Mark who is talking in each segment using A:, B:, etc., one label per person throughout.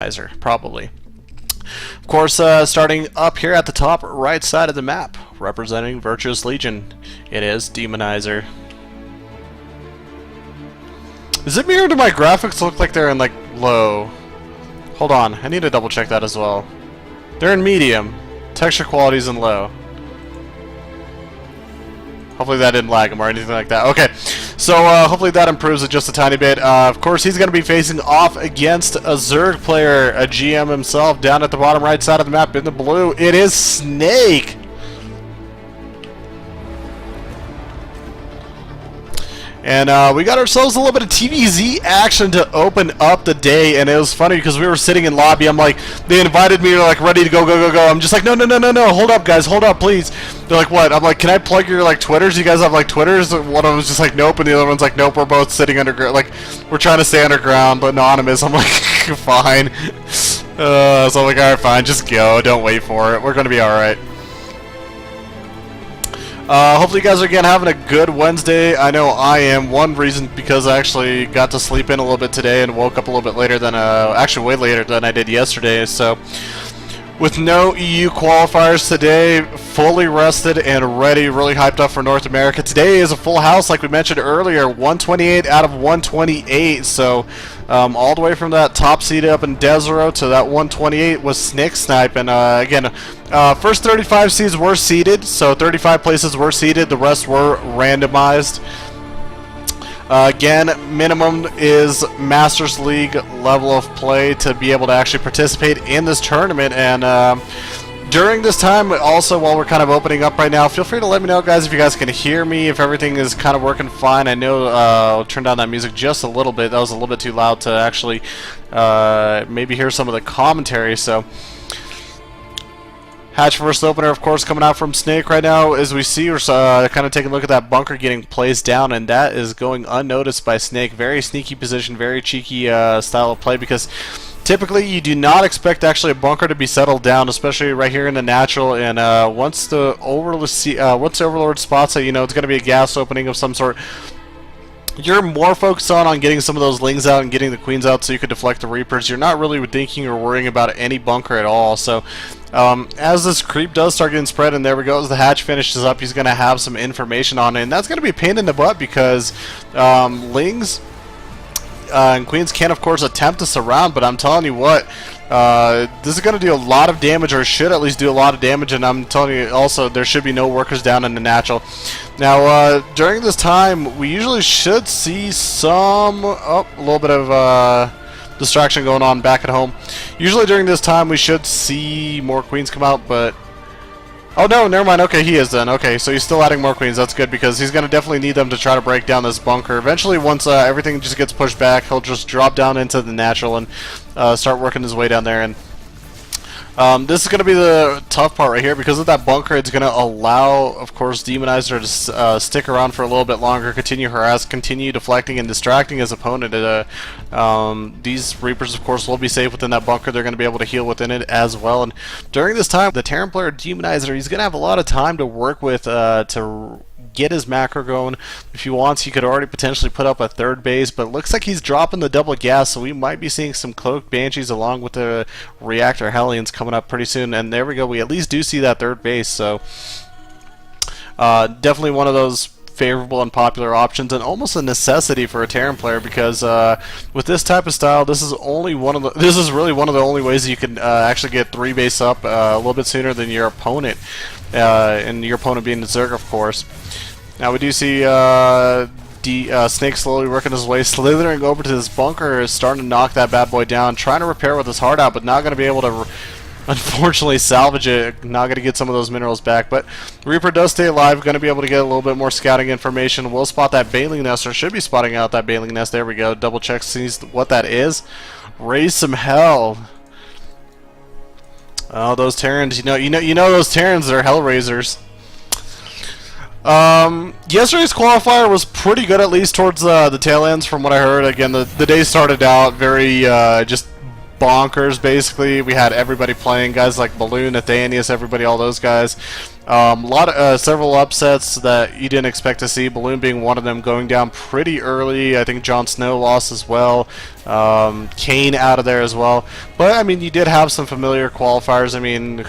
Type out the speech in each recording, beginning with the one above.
A: vLDemonizer, probably. Of course, starting up here at the top right side of the map, representing Virtuous Legion, it is Demonizer. Is it mirrored? Do my graphics look like they're in like low? Hold on, I need to double check that as well. They're in medium. Texture quality's in low. Hopefully that didn't lag him or anything like that. Okay, so hopefully that improves it just a tiny bit. Of course, he's going to be facing off against a Zerg player, a GM himself, down at the bottom right side of the map in the blue. It is Snake. And we got ourselves a little bit of TVZ action to open up the day, and it was funny because we were sitting in lobby. I'm like, they invited me, like ready to go. I'm just like, no, hold up, guys, hold up, please. They're like, what? I'm like, can I plug your like Twitters? You guys have like Twitters? One of them was just like, nope, and the other one's like, nope. We're both sitting underground, like we're trying to stay underground, but anonymous. I'm like, fine. So I'm like, all right, fine, just go. Don't wait for it. We're gonna be all right. Hopefully you guys are again having a good Wednesday. I know I am. One reason because I actually got to sleep in a little bit today and woke up a little bit later than actually way later than I did yesterday. So with no EU qualifiers today, fully rested and ready, really hyped up for North America. Today is a full house like we mentioned earlier, 128 out of 128. So all the way from that top seed up in Desero to that 128 was Snick Snipe. And again, first 35 seeds were seeded, so 35 places were seeded, the rest were randomized. Again, minimum is Masters League level of play to be able to actually participate in this tournament. And during this time, also while we're kind of opening up right now, feel free to let me know, guys, if you guys can hear me, if everything is kind of working fine. I know I'll turn down that music just a little bit. That was a little bit too loud to actually maybe hear some of the commentary. So hatch first opener, of course, coming out from Snake right now. As we see, we're kind of taking a look at that bunker getting placed down, and that is going unnoticed by Snake. Very sneaky position, very cheeky style of play, because typically you do not expect actually a bunker to be settled down, especially right here in the natural. And once the Overlord spots it, you know it's going to be a gas opening of some sort. You're more focused on getting some of those lings out and getting the queens out so you could deflect the Reapers. You're not really thinking or worrying about any bunker at all. So as this creep does start getting spread, and there we go, as the hatch finishes up, he's going to have some information on it. And that's going to be a pain in the butt because lings and queens can, of course, attempt to surround, but I'm telling you what, this is going to do a lot of damage, or should at least do a lot of damage, and I'm telling you also there should be no workers down in the natural. Now, during this time, we usually should see some, a little bit of distraction going on back at home. Usually during this time, we should see more queens come out, but oh no, never mind. Okay, he is then. Okay, so he's still adding more queens. That's good because he's going to definitely need them to try to break down this bunker. Eventually, once everything just gets pushed back, he'll just drop down into the natural and start working his way down there. And this is going to be the tough part right here because of that bunker. It's going to allow, of course, Demonizer to stick around for a little bit longer, continue harass, continue deflecting and distracting his opponent. These Reapers, of course, will be safe within that bunker. They're going to be able to heal within it as well. And during this time, the Terran player Demonizer, he's going to have a lot of time to work with to get his macro going. If he wants, he could already potentially put up a third base, but it looks like he's dropping the double gas, so we might be seeing some Cloaked Banshees along with the Reactor Hellions coming up pretty soon. And there we go, we at least do see that third base, so definitely one of those favorable and popular options, and almost a necessity for a Terran player, because with this type of style, this is really one of the only ways that you can actually get 3 base up a little bit sooner than your opponent, and your opponent being the Zerg, of course. Now we do see Snake slowly working his way, slithering over to this bunker, is starting to knock that bad boy down, trying to repair with his heart out, but not going to be able to unfortunately salvage it. Not going to get some of those minerals back, but Reaper does stay alive, going to be able to get a little bit more scouting information. We'll spot that Baling Nest, or should be spotting out that Baling Nest. There we go, double check, sees what that is. Raise some hell. Oh, those Terrans, you know those Terrans are hell raisers. Yesterday's qualifier was pretty good, at least towards the tail ends from what I heard. Again, the day started out very just bonkers. Basically, we had everybody playing, guys like Balloon, Athanius, everybody, all those guys. Several upsets that you didn't expect to see. Balloon being one of them, going down pretty early. I think Jon Snow lost as well. Kane out of there as well. But I mean, you did have some familiar qualifiers. I mean,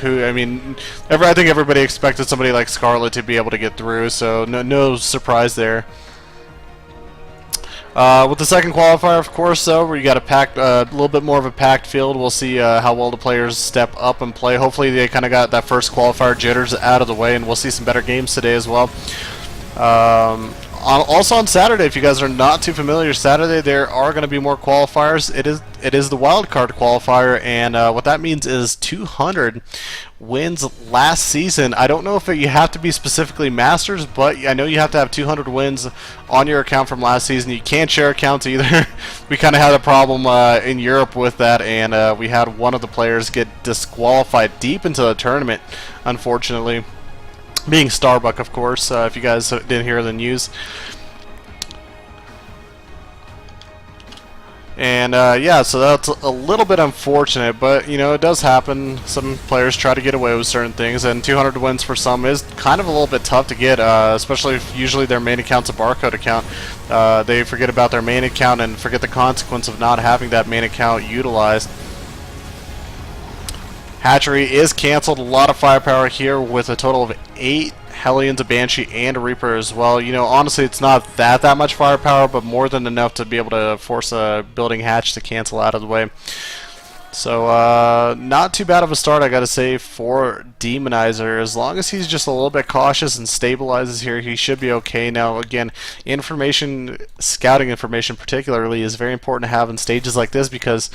A: I think everybody expected somebody like Scarlet to be able to get through. So no surprise there. With the second qualifier, of course, though, where you got a little bit more of a packed field, we'll see how well the players step up and play. Hopefully, they kind of got that first qualifier jitters out of the way, and we'll see some better games today as well. Also on Saturday, if you guys are not too familiar, Saturday there are going to be more qualifiers. It is the wild card qualifier, and what that means is 200 wins last season. I don't know if you have to be specifically Masters, but I know you have to have 200 wins on your account from last season. You can't share accounts either. We kind of had a problem in Europe with that, and we had one of the players get disqualified deep into the tournament, unfortunately. Being Starbuck, of course, if you guys didn't hear the news. And yeah, so that's a little bit unfortunate, but you know, it does happen. Some players try to get away with certain things, and 200 wins for some is kind of a little bit tough to get, especially if usually their main account's a barcode account. They forget about their main account and forget the consequence of not having that main account utilized. Hatchery is canceled. A lot of firepower here with a total of 8 Hellions, a Banshee, and a Reaper as well. You know, honestly, it's not that much firepower, but more than enough to be able to force a building hatch to cancel out of the way. So, not too bad of a start, I gotta say, for Demonizer. As long as he's just a little bit cautious and stabilizes here, he should be okay. Now, again, scouting information particularly, is very important to have in stages like this, because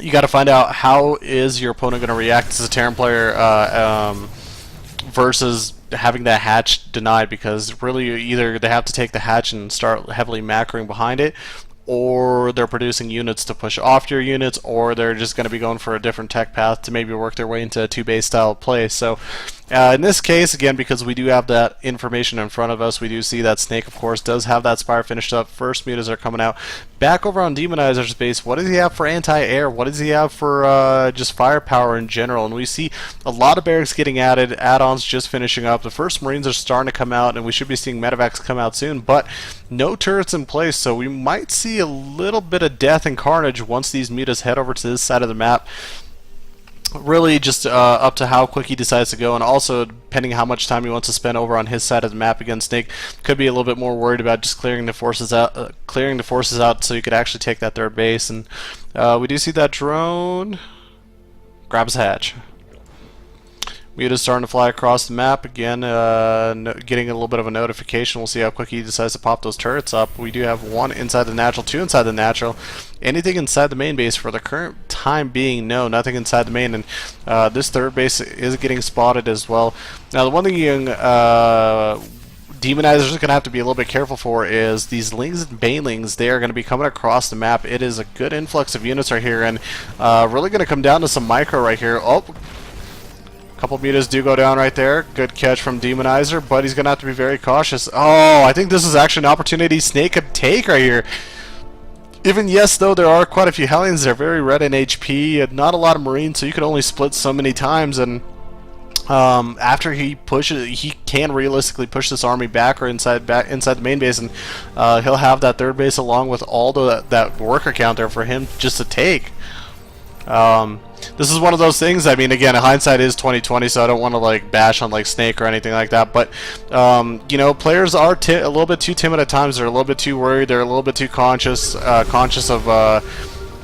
A: you got to find out how is your opponent going to react as a Terran player versus having that hatch denied, because really either they have to take the hatch and start heavily macroing behind it, or they're producing units to push off your units, or they're just going to be going for a different tech path to maybe work their way into a 2-base style play. So in this case, again, because we do have that information in front of us, we do see that Snake, of course, does have that Spire finished up. First mutas are coming out. Back over on Demonizer's base, what does he have for anti-air? What does he have for just firepower in general? And we see a lot of barracks getting added, add-ons just finishing up. The first Marines are starting to come out, and we should be seeing medevacs come out soon, but no turrets in place, so we might see a little bit of death and carnage once these mutas head over to this side of the map. Really just up to how quick he decides to go, and also depending how much time he wants to spend over on his side of the map against Snake. Could be a little bit more worried about just clearing the forces out, so you could actually take that third base. And we do see that drone grabs hatch. Muta's starting to fly across the map again, getting a little bit of a notification. We'll see how quick he decides to pop those turrets up. We do have 1 inside the natural, 2 inside the natural. Anything inside the main base for the current time being, no, nothing inside the main. And this third base is getting spotted as well. Now, the one thing Demonizers are going to have to be a little bit careful for is these Lings and Banelings. They are going to be coming across the map. It is a good influx of units right here, and really going to come down to some micro right here. Oh, couple mutas do go down right there. Good catch from Demonizer, but he's going to have to be very cautious. Oh, I think this is actually an opportunity Snake could take right here. Even yes, though, there are quite a few Hellions. They're very red in HP, and not a lot of Marines, so you can only split so many times. And after he pushes, he can realistically push this army back or inside the main base, and he'll have that third base along with all that worker count there for him just to take. This is one of those things. I mean, again, hindsight is 20/20, so I don't want to like bash on like Snake or anything like that. But you know, players are a little bit too timid at times. They're a little bit too worried. They're a little bit too conscious of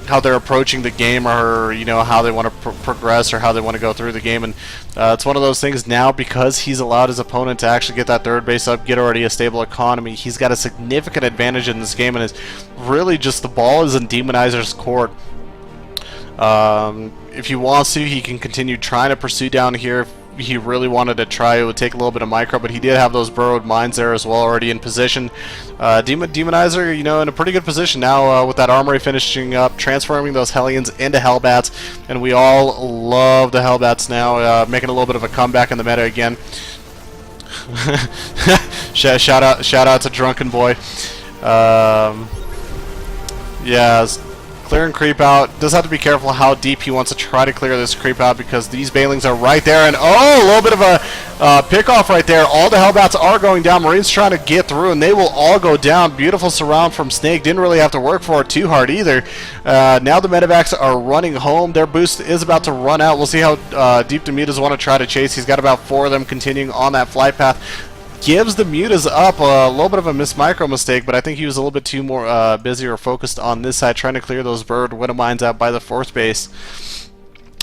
A: how they're approaching the game, or you know, how they want to progress, or how they want to go through the game. And it's one of those things now, because he's allowed his opponent to actually get that third base up, get already a stable economy. He's got a significant advantage in this game, and it's really just the ball is in Demonizer's court. If he wants to, he can continue trying to pursue down here. If he really wanted to try, it would take a little bit of micro, but he did have those burrowed mines there as well already in position. Demonizer, you know, in a pretty good position now with that armory finishing up, transforming those Hellions into Hellbats, and we all love the Hellbats now, making a little bit of a comeback in the meta again. shout out to Drunken Boy. Yeah. Clearing creep out. Does have to be careful how deep he wants to try to clear this creep out because these banelings are right there. And oh, a little bit of a pick off right there. All the Hellbats are going down. Marines trying to get through, and they will all go down. Beautiful surround from Snake. Didn't really have to work for it too hard either. Now the medevacs are running home. Their boost is about to run out. We'll see how deep the mutas want to try to chase. He's got about 4 of them continuing on that flight path. Gives the mutas up. A little bit of a micro mistake, but I think he was a little bit too more busy or focused on this side trying to clear those bird widow mines out by the 4th base.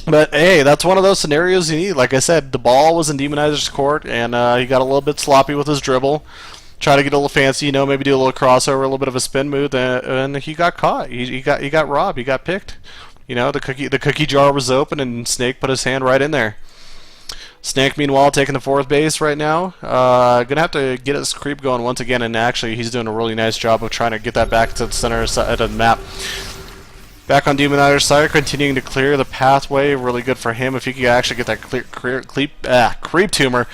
A: But hey, that's one of those scenarios you need. Like I said, the ball was in Demonizer's court, and he got a little bit sloppy with his dribble. Try to get a little fancy, you know, maybe do a little crossover, a little bit of a spin move, and he got caught. He got robbed. He got picked. You know, the cookie jar was open, and Snake put his hand right in there. Snake, meanwhile, taking the 4th base right now. Gonna have to get his creep going once again, and actually he's doing a really nice job of trying to get that back to the center side of the map. Back on Demonizer's side, continuing to clear the pathway. Really good for him if he could actually get that creep tumor.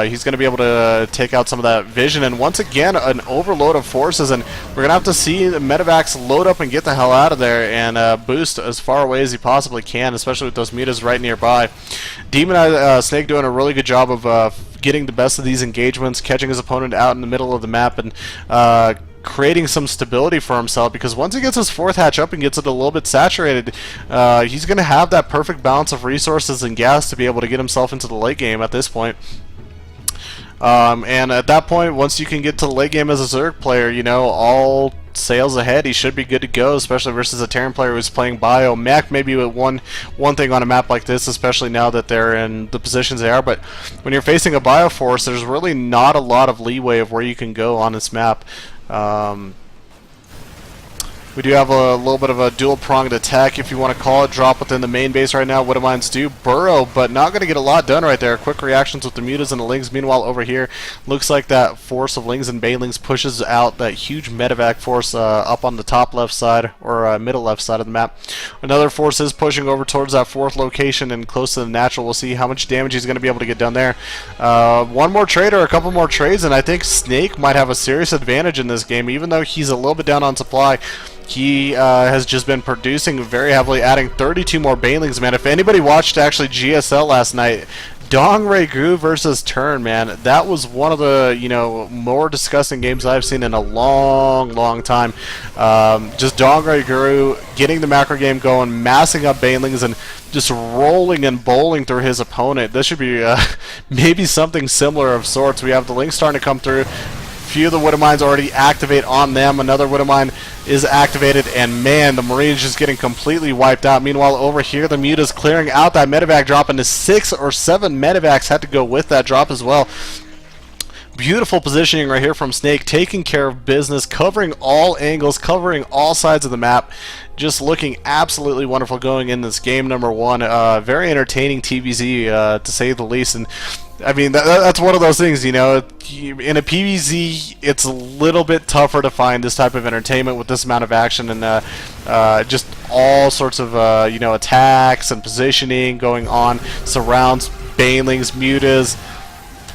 A: He's going to be able to take out some of that vision. And once again, an overload of forces, and we're going to have to see the medevacs load up and get the hell out of there and boost as far away as he possibly can, especially with those mutas right nearby. Snake doing a really good job of getting the best of these engagements, catching his opponent out in the middle of the map, and creating some stability for himself, because once he gets his 4th hatch up and gets it a little bit saturated, he's going to have that perfect balance of resources and gas to be able to get himself into the late game at this point. And at that point, once you can get to the late game as a Zerg player, you know, all sails ahead. He should be good to go, especially versus a Terran player who's playing bio. Mech maybe with one thing on a map like this, especially now that they're in the positions they are, but when you're facing a bio force, there's really not a lot of leeway of where you can go on this map. We do have a little bit of a dual-pronged attack, if you want to call it. Drop within the main base right now. Widow Mines do burrow, but not going to get a lot done right there. Quick reactions with the mutas and the lings. Meanwhile, over here, looks like that force of lings and banelings pushes out that huge medevac force up on the top left side, or middle left side of the map. Another force is pushing over towards that 4th location and close to the natural. We'll see how much damage he's going to be able to get done there. One more trade or a couple more trades, and I think Snake might have a serious advantage in this game, even though he's a little bit down on supply. He has just been producing very heavily, adding 32 more banelings, man. If anybody watched actually GSL last night, Dong Ray Gu versus Turn, man, that was one of the, you know, more disgusting games I've seen in a long time. Just Dong Ray Gu getting the macro game going, massing up banelings, and just rolling and bowling through his opponent. This should be maybe something similar of sorts. We have the links starting to come through. Few of the Widow Mines already activate on them. Another Widow Mine is activated, and man, the Marines just getting completely wiped out. Meanwhile, over here, the mutas clearing out that medevac drop, and the 6 or 7 medevacs had to go with that drop as well. Beautiful positioning right here from Snake, taking care of business, covering all angles, covering all sides of the map. Just looking absolutely wonderful going in this game number 1. Very entertaining TVZ, to say the least. And I mean, that's one of those things, you know, in a PvZ, it's a little bit tougher to find this type of entertainment with this amount of action and just all sorts of, you know, attacks and positioning going on, surrounds, banelings, mutas.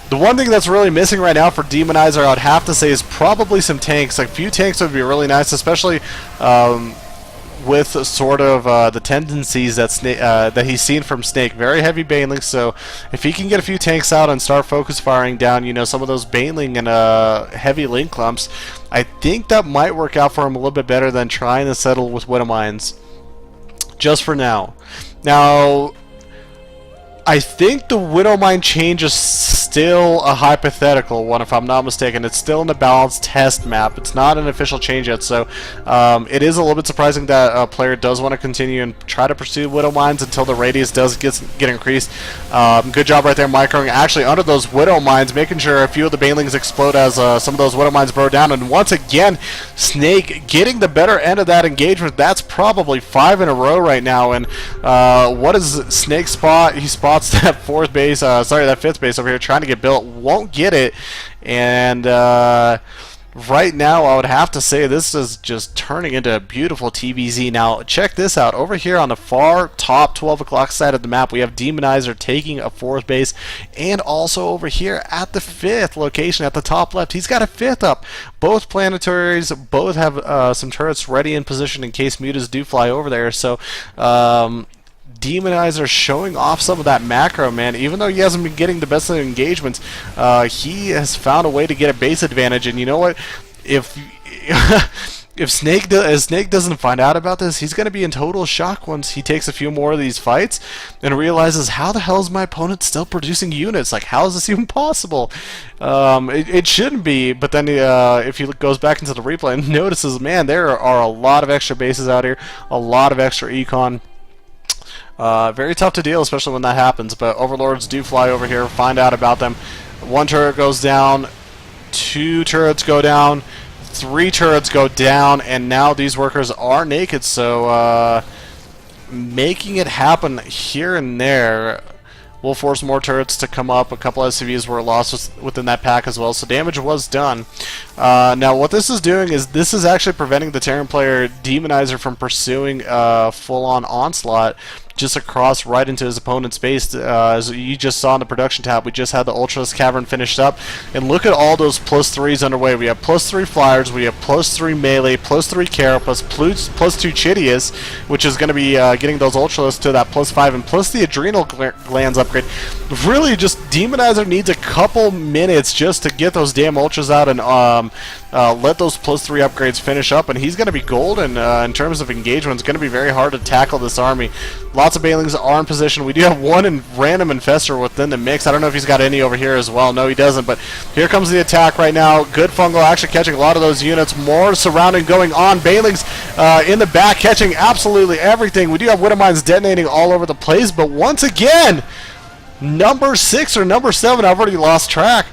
A: The one thing that's really missing right now for Demonizer, I would have to say, is probably some tanks. Like, a few tanks would be really nice, especially with sort of the tendencies that he's seen from Snake. Very heavy baneling, so if he can get a few tanks out and start focus firing down, you know, some of those baneling and heavy link clumps, I think that might work out for him a little bit better than trying to settle with Widow Mines. Just for now. Now, I think the Widow Mine change is still a hypothetical one, if I'm not mistaken. It's still in the balanced test map. It's not an official change yet, so it is a little bit surprising that a player does want to continue and try to pursue Widow Mines until the radius does get increased. Good job right there, microing actually under those Widow Mines, making sure a few of the banelings explode as some of those Widow Mines burrow down. And once again, Snake getting the better end of that engagement. That's probably 5 in a row right now. And what is Snake's spot? He spots that 4th base, that 5th base over here, trying to get built, won't get it, and right now I would have to say this is just turning into a beautiful TVZ. Now check this out. Over here on the far top 12 o'clock side of the map, we have Demonizer taking a 4th base, and also over here at the 5th location at the top left, he's got a 5th up. Both planetaries both have some turrets ready in position in case mutas do fly over there. So Demonizer showing off some of that macro, man. Even though he hasn't been getting the best of the engagements, he has found a way to get a base advantage. And you know what? If if Snake doesn't find out about this, he's going to be in total shock once he takes a few more of these fights and realizes, how the hell is my opponent still producing units? Like, how is this even possible? It shouldn't be, but then if he goes back into the replay and notices, man, there are a lot of extra bases out here, a lot of extra econ. Very tough to deal, especially when that happens, but Overlords do fly over here, find out about them. 1 turret goes down, 2 turrets go down, 3 turrets go down, and now these workers are naked, so making it happen here and there will force more turrets to come up. A couple SCVs were lost within that pack as well, so damage was done. Now what this is doing is this is actually preventing the Terran player Demonizer from pursuing full-on onslaught just across right into his opponent's base. As you just saw in the production tab, we just had the Ultralisk Cavern finished up, and look at all those +3s underway. We have +3 Flyers, we have +3 Melee, +3 Carapace, +2 Chidius, which is going to be getting those Ultralisks to that +5, and plus the Adrenal Glands upgrade. Really, just Demonizer needs a couple minutes just to get those damn Ultras out and let those +3 upgrades finish up, and he's going to be golden in terms of engagement. It's going to be very hard to tackle this army. Lots of Banelings are in position. We do have one random Infestor within the mix. I don't know if he's got any over here as well. No, he doesn't, but here comes the attack right now. Good Fungal actually catching a lot of those units. More surrounding going on. Banelings in the back catching absolutely everything. We do have Widowmines detonating all over the place, but once again, number 6 or number 7, I've already lost track.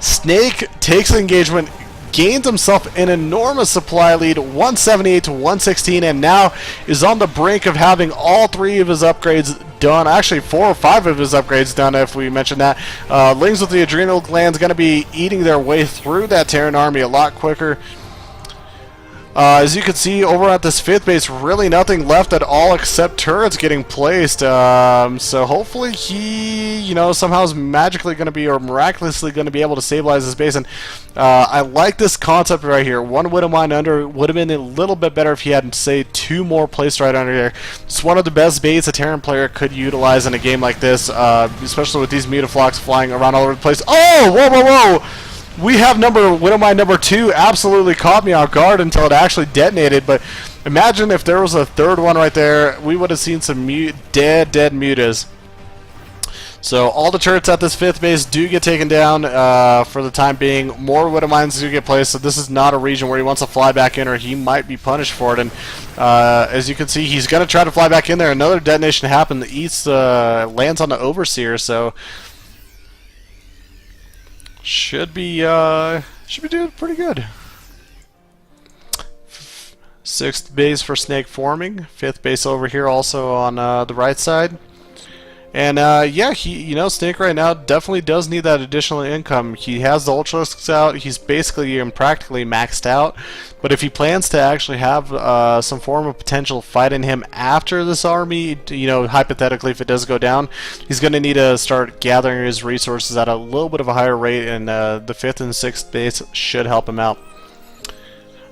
A: Snake takes the engagement, gains himself an enormous supply lead, 178 to 116, and now is on the brink of having all 3 of his upgrades done. Actually, 4 or 5 of his upgrades done, if we mention that. Lings with the Adrenal Glands going to be eating their way through that Terran army a lot quicker. As you can see over at this 5th base, really nothing left at all except turrets getting placed. So hopefully he, you know, somehow is magically going to be, or miraculously going to be able to stabilize this base. And I like this concept right here. 1 Widowmine under would have been a little bit better if he had, say, 2 more placed right under here. It's one of the best baits a Terran player could utilize in a game like this, especially with these Mutaflocs flying around all over the place. Oh, whoa, whoa, whoa! We have Widowmine number 2 absolutely caught me off guard until it actually detonated, but imagine if there was a 3rd one right there, we would have seen some dead mutas. So all the turrets at this 5th base do get taken down for the time being. More Widowmines do get placed, so this is not a region where he wants to fly back in, or he might be punished for it. And as you can see, he's going to try to fly back in there. Another detonation happened. The East lands on the Overseer, so should be doing pretty good. 6th base for Snake forming. 5th base over here also on the right side. And yeah, Snake right now definitely does need that additional income. He has the Ultralisks out. He's basically and practically maxed out. But if he plans to actually have some form of potential fight in him after this army, hypothetically if it does go down, he's going to need to start gathering his resources at a little bit of a higher rate, and the 5th and 6th base should help him out.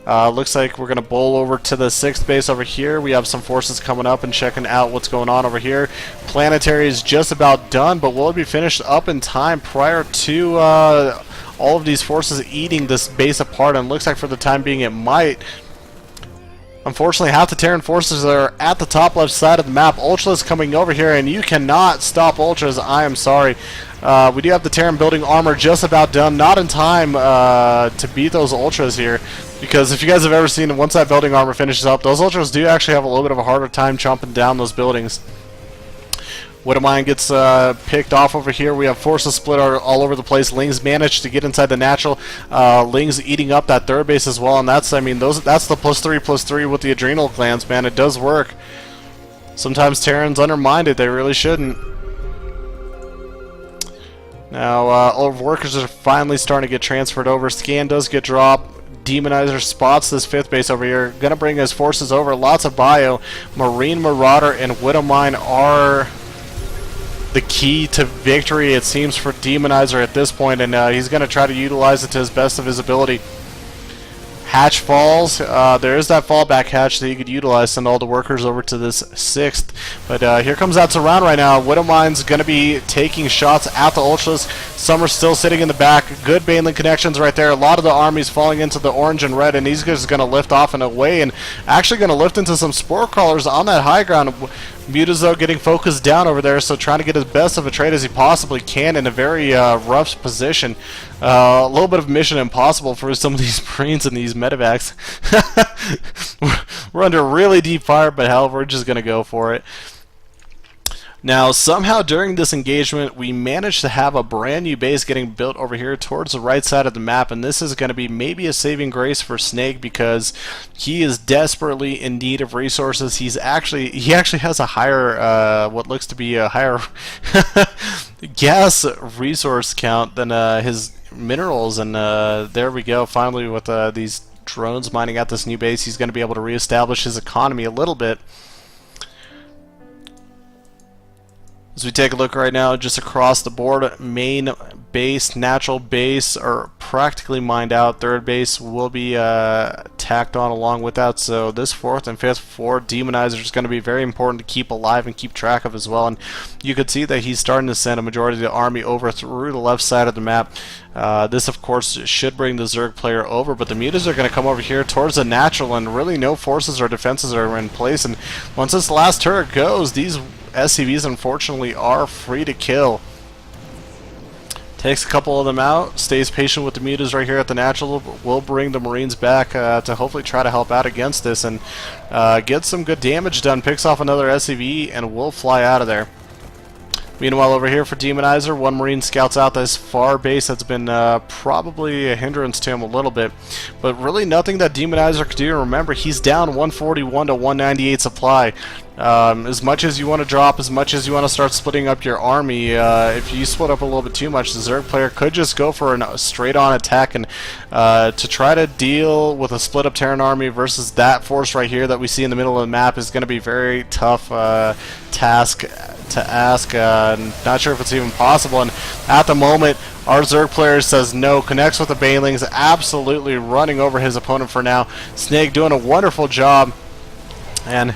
A: Looks like we're going to bowl over to the 6th base over here. We have some forces coming up and checking out what's going on over here. Planetary is just about done, but will it be finished up in time prior to all of these forces eating this base apart? And looks like for the time being it might. Unfortunately, half the Terran forces are at the top left side of the map. Ultras coming over here, and you cannot stop Ultras. I am sorry. We do have the Terran building armor just about done. Not in time to beat those Ultras here. Because if you guys have ever seen, once that building armor finishes up, those Ultras do actually have a little bit of a harder time chomping down those buildings. Widowmine gets picked off over here. We have forces split all over the place. Lings managed to get inside the natural. Lings eating up that 3rd base as well, and that's the +3/+3 with the Adrenal Glands, man. It does work. Sometimes Terrans undermined it. They really shouldn't. Now, all workers are finally starting to get transferred over. Scan does get dropped. Demonizer spots this 5th base over here. Gonna bring his forces over. Lots of bio. Marine Marauder and Widowmine are the key to victory, it seems, for Demonizer at this point, and he's gonna try to utilize it to his best of his ability. Hatch falls. There is that fallback hatch that you could utilize. Send all the workers over to this 6th. But here comes that surround right now. Widowmine's going to be taking shots at the Ultras. Some are still sitting in the back. Good Baneling connections right there. A lot of the army's falling into the orange and red, and he's just going to lift off and away, and actually going to lift into some Spore Crawlers on that high ground. Mutas, though, getting focused down over there, so trying to get as best of a trade as he possibly can in a very rough position. A little bit of mission impossible for some of these Marines and these medevacs. We're under really deep fire, but hell, we're just going to go for it. Now, somehow during this engagement, we managed to have a brand new base getting built over here towards the right side of the map, and this is going to be maybe a saving grace for Snake because he is desperately in need of resources. He actually has a higher, what looks to be a higher gas resource count than his minerals, and there we go. Finally, with these drones mining at this new base, he's going to be able to reestablish his economy a little bit. As we take a look right now, just across the board, main base, natural base are practically mined out. 3rd base will be tacked on along with that. So this 4th and 5th for Demonizer is going to be very important to keep alive and keep track of as well. And you could see that he's starting to send a majority of the army over through the left side of the map. This, of course, should bring the Zerg player over, but the Mutas are going to come over here towards the natural, and really no forces or defenses are in place. And once this last turret goes, these SCVs unfortunately are free to kill. Takes a couple of them out, stays patient with the Mutas right here at the natural. Will bring the Marines back to hopefully try to help out against this and get some good damage done. Picks off another SCV and will fly out of there. Meanwhile, over here for Demonizer, 1 Marine scouts out this far base that's been probably a hindrance to him a little bit. But really nothing that Demonizer could do. Remember, he's down 141 to 198 supply. As much as you want to drop, as much as you want to start splitting up your army, if you split up a little bit too much, the Zerg player could just go for a straight-on attack, and to try to deal with a split-up Terran army versus that force right here that we see in the middle of the map is going to be a very tough task to ask. Not sure if it's even possible, and at the moment our Zerg player says no, connects with the Banelings, absolutely running over his opponent for now. Snake doing a wonderful job, and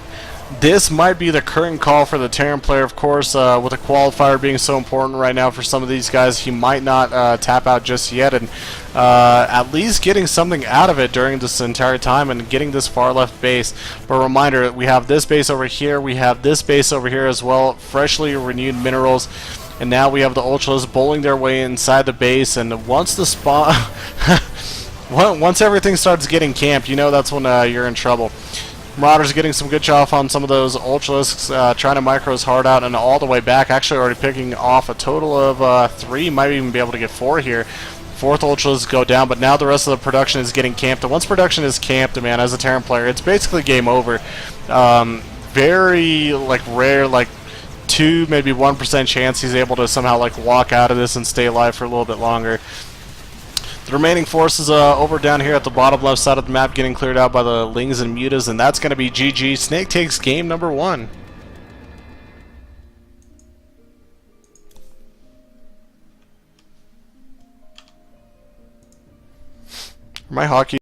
A: this might be the current call for the Terran player, of course, with the qualifier being so important right now for some of these guys. He might not tap out just yet, and at least getting something out of it during this entire time and getting this far left base. But reminder, we have this base over here, we have this base over here as well, freshly renewed minerals, and now we have the Ultras bowling their way inside the base, and once the spawn... once everything starts getting camped, you know that's when you're in trouble. Marauder's getting some good choff on some of those Ultralisks, trying to micro his heart out and all the way back, actually already picking off a total of 3, might even be able to get 4 here. 4th Ultras go down, but now the rest of the production is getting camped. And once production is camped, man, as a Terran player, it's basically game over. Very, rare, 2, maybe 1% chance he's able to somehow, walk out of this and stay alive for a little bit longer. The remaining forces over down here at the bottom left side of the map getting cleared out by the Lings and Mutas, and that's going to be GG. Snake takes game number 1. My hockey